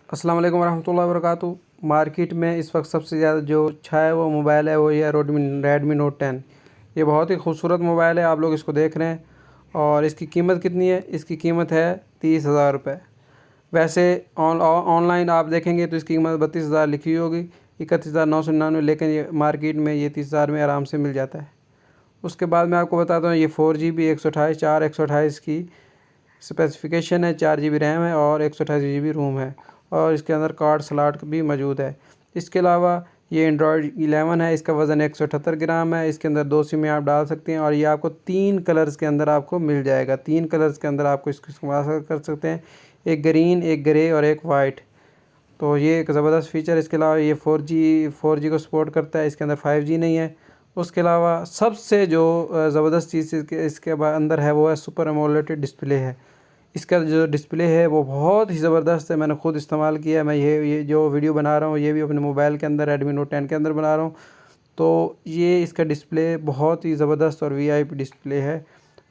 अस्सलाम वालेकुम रहमतुल्लाहि व बरकातुहू। मार्केट में इस वक्त सबसे ज़्यादा जो अच्छा है वो मोबाइल है, वो ये रेडमी नोट 10। ये बहुत ही खूबसूरत मोबाइल है, आप लोग इसको देख रहे हैं। और इसकी कीमत कितनी है? इसकी कीमत है 30,000 रुपये। वैसे ऑनलाइन आप देखेंगे तो इसकी कीमत 32,000 लिखी होगी, 31,999, लेकिन ये मार्केट में ये 30,000 में आराम से मिल जाता है। उसके बाद मैं आपको बताता हूँ, ये 4GB 128 की स्पेसिफिकेशन है, 4GB रैम है और 128GB रोम है, और इसके अंदर कार्ड स्लॉट भी मौजूद है। इसके अलावा ये एंड्रॉयड 11 है, इसका वज़न 178 ग्राम है। इसके अंदर 2 सिमें आप डाल सकते हैं और ये आपको 3 कलर्स के अंदर आपको मिल जाएगा। 3 कलर्स के अंदर आपको इसको इस्तेमाल कर सकते हैं, एक ग्रीन, एक ग्रे और एक वाइट। तो ये एक ज़बरदस्त फ़ीचर। इसके अलावा ये 4G को सपोर्ट करता है, इसके अंदर 5G नहीं है। उसके अलावा सबसे जो ज़बरदस्त चीज़ इसके अंदर है वो है सुपर एमोलेड डिस्प्ले है। इसका जो डिस्प्ले है वो बहुत ही ज़बरदस्त है, मैंने ख़ुद इस्तेमाल किया है। मैं ये जो वीडियो बना रहा हूँ ये भी अपने मोबाइल के अंदर रेडमी नोट 10 के अंदर बना रहा हूँ। तो ये इसका डिस्प्ले बहुत ही ज़बरदस्त और वीआईपी डिस्प्ले है।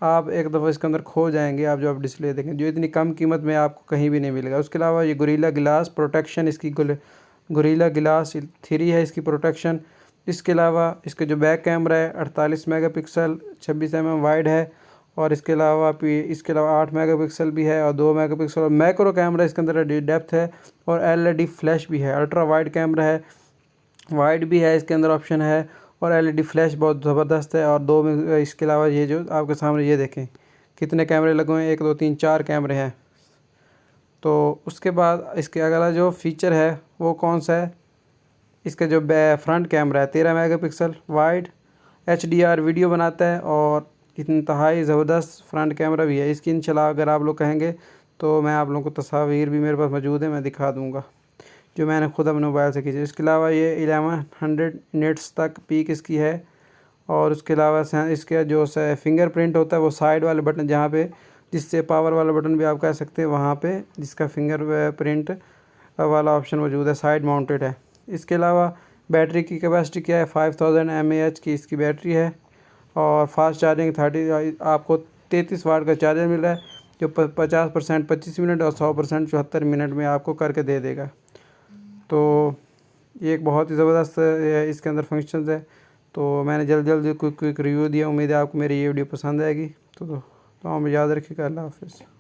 आप एक दफ़ा इसके अंदर खो जाएंगे, आप डिस्प्ले देखें, जो इतनी कम कीमत में आपको कहीं भी नहीं मिलेगा। उसके अलावा ये गोरिल्ला ग्लास प्रोटेक्शन, इसकी गोरिल्ला ग्लास 3 है इसकी प्रोटेक्शन। इसके अलावा इसके जो बैक कैमरा है 48 मेगापिक्सल, 26 वाइड है। और इसके अलावा 8 मेगापिक्सल भी है और 2 मेगापिक्सल और मैक्रो कैमरा इसके अंदर डेप्थ है, और एलईडी फ्लैश भी है। अल्ट्रा वाइड कैमरा है, वाइड भी है इसके अंदर ऑप्शन है, और एलईडी फ्लैश बहुत ज़बरदस्त है। और दो में इसके अलावा ये जो आपके सामने ये देखें कितने कैमरे लगे हुए हैं, 1 2 3 4 कैमरे हैं। तो उसके बाद इसके अगला जो फ़ीचर है वो कौन सा है? इसका जो फ्रंट कैमरा है 13 मेगापिक्सल, वाइड, HDR वीडियो बनाता है, और इंतहाई ज़बरदस्त फ्रंट कैमरा भी है। इसकी इंशाल्लाह अगर आप लोग कहेंगे तो मैं आप लोगों को तस्वीर भी मेरे पास मौजूद है, मैं दिखा दूँगा, जो मैंने खुद अपने मोबाइल से खींची। इसके अलावा ये 1100 निट्स तक पीक इसकी है। और उसके अलावा इसके जो फिंगरप्रिंट होता है वो साइड वाले बटन, जहाँ पे जिससे पावर वाला बटन भी आप कह सकते हैं, वहाँ पे जिसका फिंगर प्रिंट वाला ऑप्शन मौजूद है, साइड माउंटेड है। इसके अलावा बैटरी की कैपेसिटी क्या है? 5000 mAh की इसकी बैटरी है, और फास्ट चार्जिंग 30 आपको 33 वाट का चार्जर मिल रहा है, जो 50% 25 मिनट और 100% 74 मिनट में आपको करके दे देगा। तो ये एक बहुत ही ज़बरदस्त इसके अंदर फंक्शंस है। तो मैंने जल्दी क्विक रिव्यू दिया, उम्मीद है आपको मेरी ये वीडियो पसंद आएगी। तो हम याद रखिएगा। अल्लाह हाफ़िज़।